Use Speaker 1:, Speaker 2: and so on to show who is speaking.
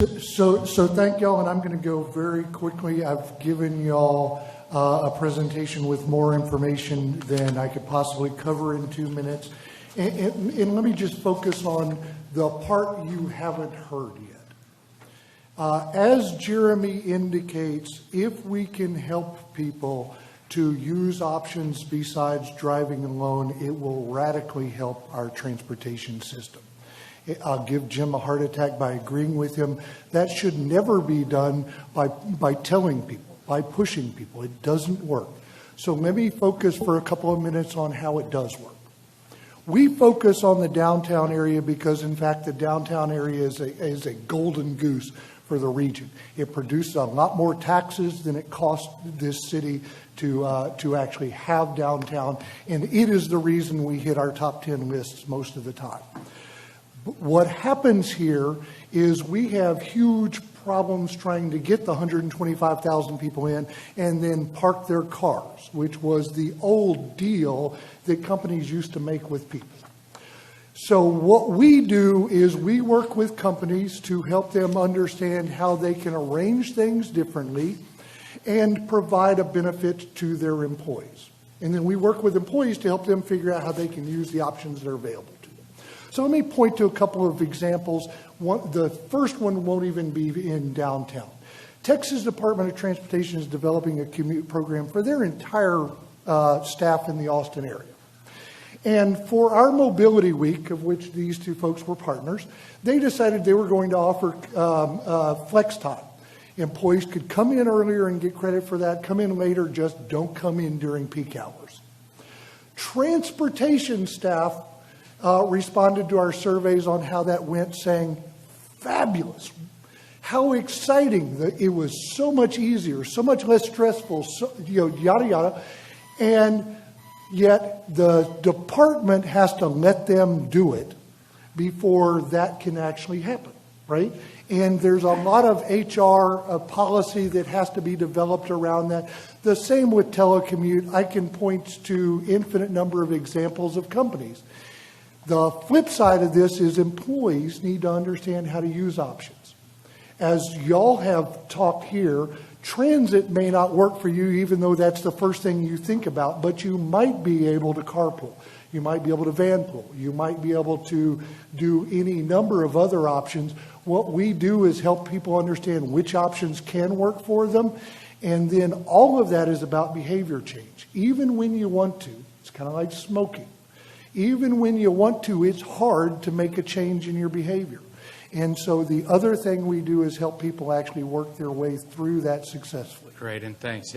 Speaker 1: So thank y'all, and I'm going to go very quickly. I've given y'all a presentation with more information than I could possibly cover in 2 minutes. And let me just focus on the part you haven't heard yet. As Jeremy indicates, if we can help people to use options besides driving alone, it will radically help our transportation system. I'll give Jim a heart attack by agreeing with him. That should never be done by telling people, by pushing people. It doesn't work. So let me focus for a couple of minutes on how it does work. We focus on the downtown area because, in fact, the downtown area is a golden goose for the region. It produces a lot more taxes than it costs this city to actually have downtown, and it is the reason we hit our top 10 lists most of the time. What happens here is we have huge problems trying to get the 125,000 people in and then park their cars, which was the old deal that companies used to make with people. So what we do is we work with companies to help them understand how they can arrange things differently and provide a benefit to their employees. And then we work with employees to help them figure out how they can use the options that are available. So let me point to a couple of examples. The first one won't even be in downtown. Texas Department of Transportation is developing a commute program for their entire staff in the Austin area. And for our Mobility Week, of which these two folks were partners, they decided they were going to offer flex time. Employees could come in earlier and get credit for that, come in later, just don't come in during peak hours. Transportation staff responded to our surveys on how that went, saying, fabulous, how exciting, that it was so much easier, so much less stressful, yada, yada. And yet the department has to let them do it before that can actually happen, right? And there's a lot of HR policy that has to be developed around that. The same with telecommute. I can point to infinite number of examples of companies. The flip side of this is employees need to understand how to use options. As y'all have talked here, transit may not work for you, even though that's the first thing you think about, but you might be able to carpool. You might be able to vanpool. You might be able to do any number of other options. What we do is help people understand which options can work for them. And then all of that is about behavior change. Even when you want to, it's kind of like smoking. Even when you want to, it's hard to make a change in your behavior. And so the other thing we do is help people actually work their way through that successfully.
Speaker 2: Great, and thanks.